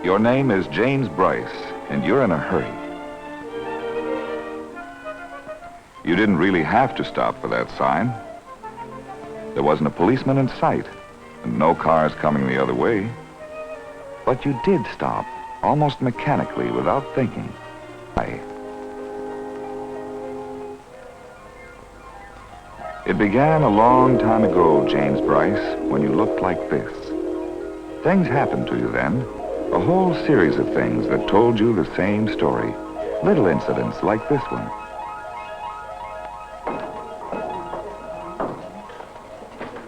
Your name is James Bryce, and you're in a hurry. You didn't really have to stop for that sign. There wasn't a policeman in sight, and no cars coming the other way. But you did stop, almost mechanically, without thinking. Why? It began a long time ago, James Bryce, when you looked like this. Things happened to you then, a whole series of things that told you the same story. Little incidents like this one.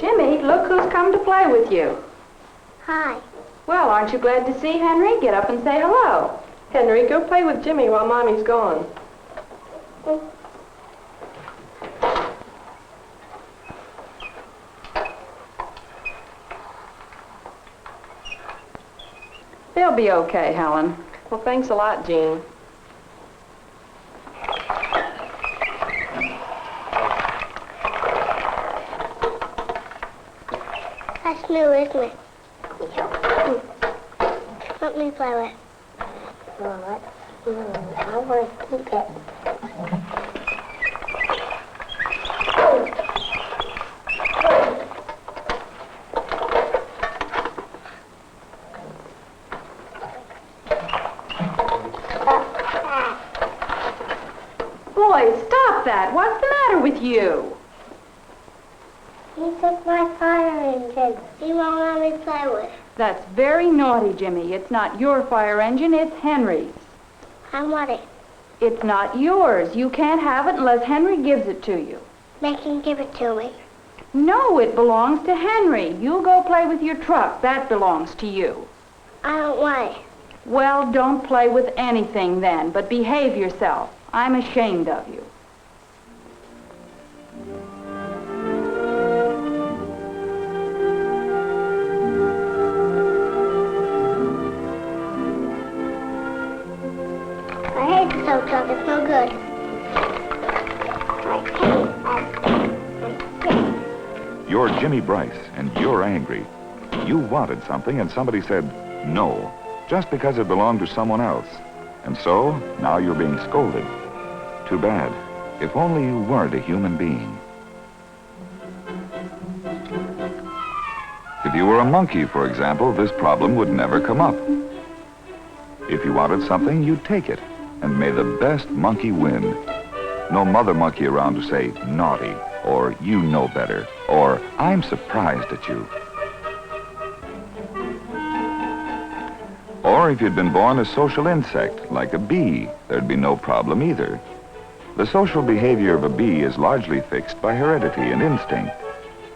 Jimmy, look who's come to play with you. Hi. Well, aren't you glad to see Henry? Get up and say hello. Henry, go play with Jimmy while Mommy's gone. They'll be okay, Helen. Well, thanks a lot, Jean. That's new, isn't it? Let me play with it. I want to keep it. Boy, stop that. What's the matter with you? He took my fire engine. He won't let me play with it. That's very naughty, Jimmy. It's not your fire engine, it's Henry's. I want it. It's not yours. You can't have it unless Henry gives it to you. Make him give it to me. No, it belongs to Henry. You go play with your truck. That belongs to you. I don't want it. Well, don't play with anything then, but behave yourself. I'm ashamed of you. I hate the soap truck. It's no good. You're Jimmy Bryce, and you're angry. You wanted something, and somebody said no, just because it belonged to someone else. And so, now you're being scolded. Too bad. If only you weren't a human being. If you were a monkey, for example, this problem would never come up. If you wanted something, you'd take it, and may the best monkey win. No mother monkey around to say, naughty, or you know better, or I'm surprised at you. Or if you'd been born a social insect, like a bee, there'd be no problem either. The social behavior of a bee is largely fixed by heredity and instinct.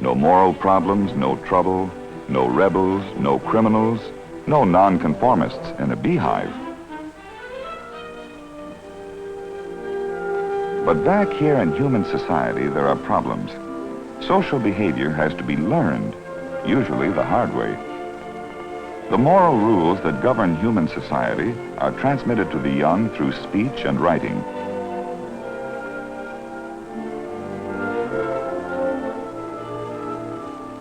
No moral problems, no trouble, no rebels, no criminals, no nonconformists in a beehive. But back here in human society, there are problems. Social behavior has to be learned, usually the hard way. The moral rules that govern human society are transmitted to the young through speech and writing.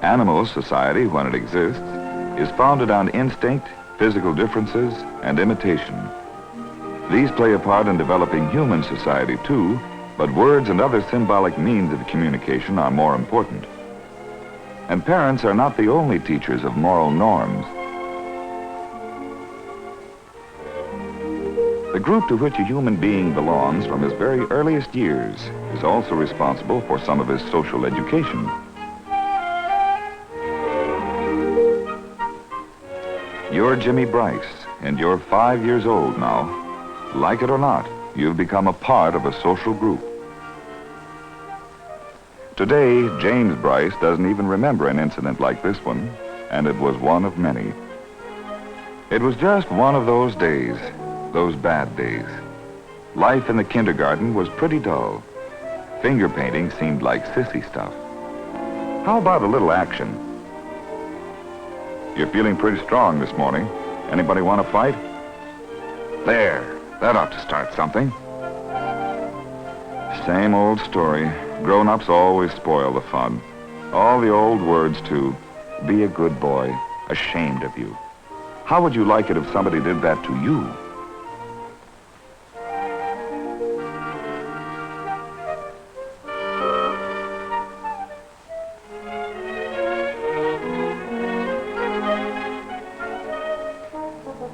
Animal society, when it exists, is founded on instinct, physical differences, and imitation. These play a part in developing human society too, but words and other symbolic means of communication are more important. And parents are not the only teachers of moral norms. The group to which a human being belongs from his very earliest years is also responsible for some of his social education. You're Jimmy Bryce, and you're 5 years old now. Like it or not, you've become a part of a social group. Today, James Bryce doesn't even remember an incident like this one, and it was one of many. It was just one of those days, those bad days. Life in the kindergarten was pretty dull. Finger painting seemed like sissy stuff. How about a little action? You're feeling pretty strong this morning. Anybody want to fight? There, that ought to start something. Same old story. Grown-ups always spoil the fun. All the old words, too. Be a good boy. Ashamed of you. How would you like it if somebody did that to you?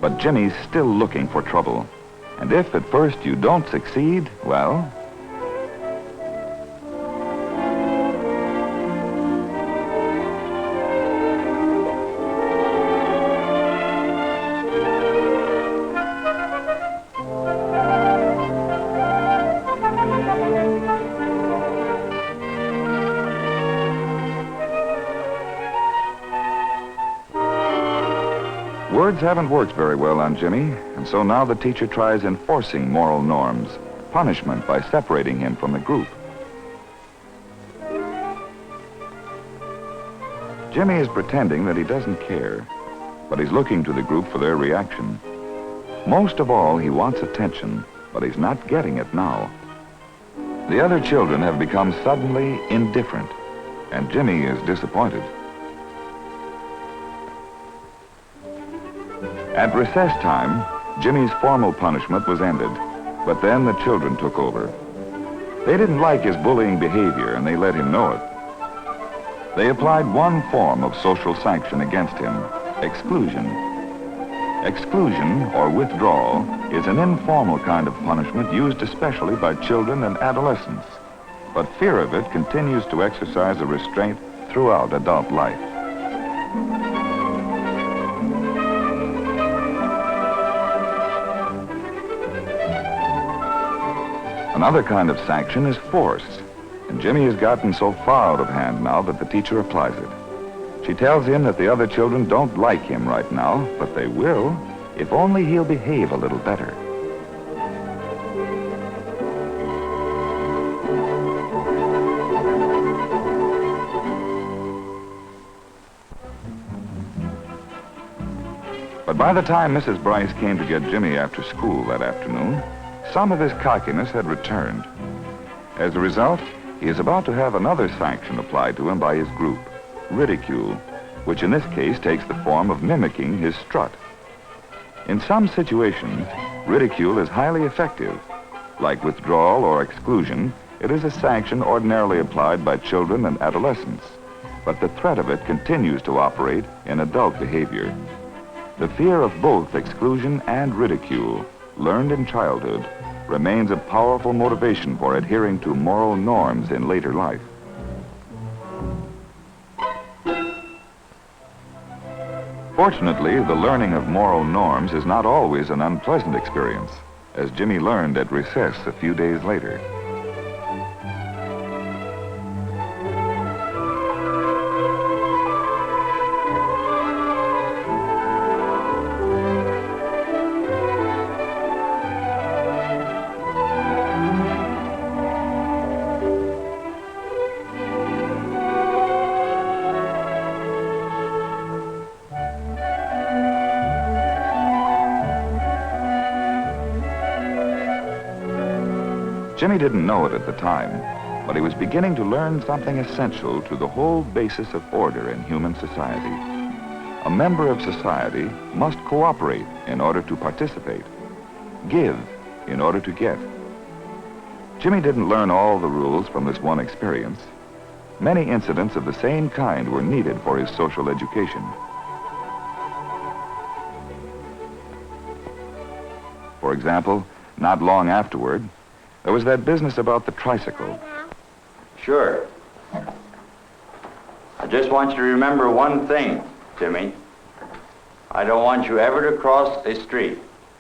But Jimmy's still looking for trouble. And if at first you don't succeed, well... Words haven't worked very well on Jimmy, and so now the teacher tries enforcing moral norms, punishment by separating him from the group. Jimmy is pretending that he doesn't care, but he's looking to the group for their reaction. Most of all, he wants attention, but he's not getting it now. The other children have become suddenly indifferent, and Jimmy is disappointed. At recess time, Jimmy's formal punishment was ended, but then the children took over. They didn't like his bullying behavior, and they let him know it. They applied one form of social sanction against him, exclusion. Exclusion, or withdrawal, is an informal kind of punishment used especially by children and adolescents, but fear of it continues to exercise a restraint throughout adult life. Another kind of sanction is force, and Jimmy has gotten so far out of hand now that the teacher applies it. She tells him that the other children don't like him right now, but they will if only he'll behave a little better. But by the time Mrs. Bryce came to get Jimmy after school that afternoon, some of his cockiness had returned. As a result, he is about to have another sanction applied to him by his group, ridicule, which in this case takes the form of mimicking his strut. In some situations, ridicule is highly effective. Like withdrawal or exclusion, it is a sanction ordinarily applied by children and adolescents, but the threat of it continues to operate in adult behavior. The fear of both exclusion and ridicule, learned in childhood, remains a powerful motivation for adhering to moral norms in later life. Fortunately, the learning of moral norms is not always an unpleasant experience, as Jimmy learned at recess a few days later. Jimmy didn't know it at the time, but he was beginning to learn something essential to the whole basis of order in human society. A member of society must cooperate in order to participate, give in order to get. Jimmy didn't learn all the rules from this one experience. Many incidents of the same kind were needed for his social education. For example, not long afterward, there was that business about the tricycle. Sure. I just want you to remember one thing, Jimmy. I don't want you ever to cross a street.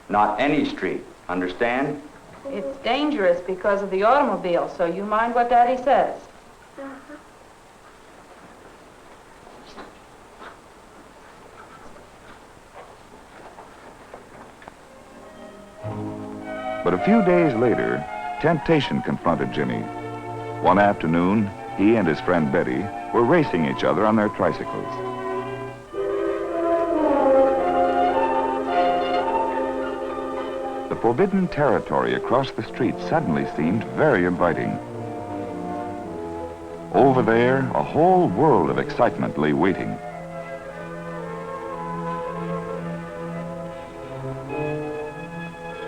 Not any street. Understand? It's dangerous because of the automobile, so you mind what Daddy says. But a few days later, temptation confronted Jimmy. One afternoon, he and his friend Betty were racing each other on their tricycles. The forbidden territory across the street suddenly seemed very inviting. Over there, a whole world of excitement lay waiting.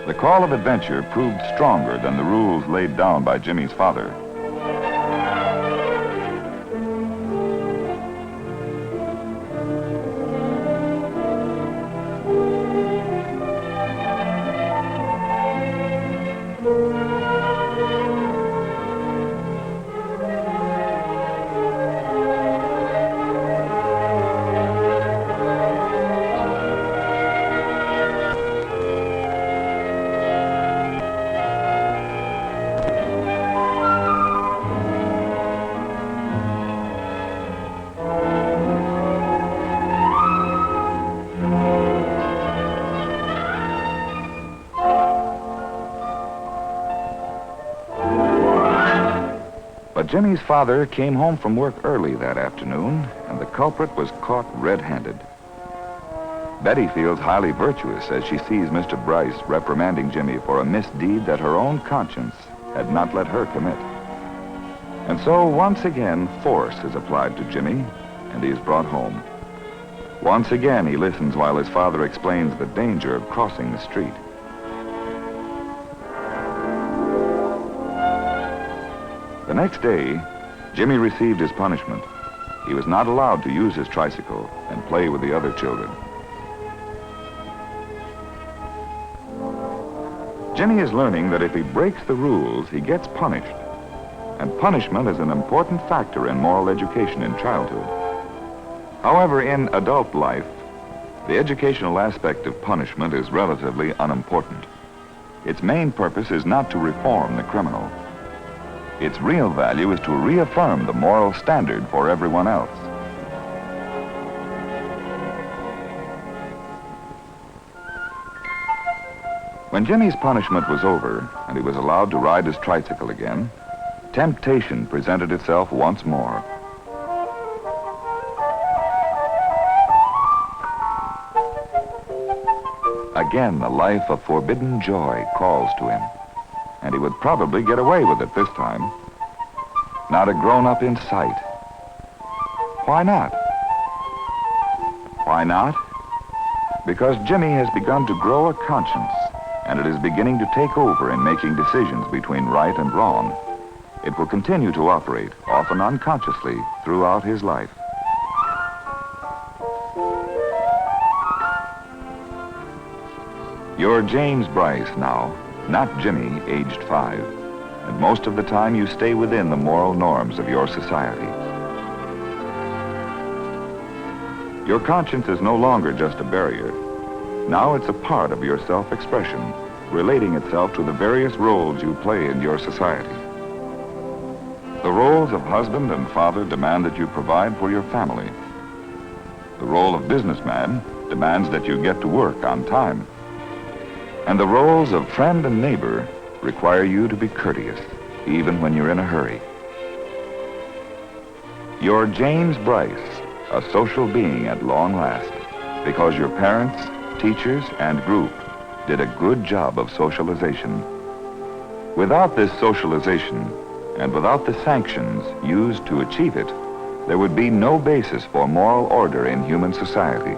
The call of adventure proved stronger than the rules laid down by Jimmy's father. But Jimmy's father came home from work early that afternoon, and the culprit was caught red-handed. Betty feels highly virtuous as she sees Mr. Bryce reprimanding Jimmy for a misdeed that her own conscience had not let her commit. And so, once again, force is applied to Jimmy, and he is brought home. Once again, he listens while his father explains the danger of crossing the street. The next day, Jimmy received his punishment. He was not allowed to use his tricycle and play with the other children. Jimmy is learning that if he breaks the rules, he gets punished. And punishment is an important factor in moral education in childhood. However, in adult life, the educational aspect of punishment is relatively unimportant. Its main purpose is not to reform the criminal. Its real value is to reaffirm the moral standard for everyone else. When Jimmy's punishment was over and he was allowed to ride his tricycle again, temptation presented itself once more. Again, the life of forbidden joy calls to him. And he would probably get away with it this time. Not a grown-up in sight. Why not? Why not? Because Jimmy has begun to grow a conscience, and it is beginning to take over in making decisions between right and wrong. It will continue to operate, often unconsciously, throughout his life. You're James Bryce now. Not Jimmy, aged 5, and most of the time you stay within the moral norms of your society. Your conscience is no longer just a barrier. Now it's a part of your self-expression, relating itself to the various roles you play in your society. The roles of husband and father demand that you provide for your family. The role of businessman demands that you get to work on time. And the roles of friend and neighbor require you to be courteous, even when you're in a hurry. You're James Bryce, a social being at long last, because your parents, teachers, and group did a good job of socialization. Without this socialization, and without the sanctions used to achieve it, there would be no basis for moral order in human society.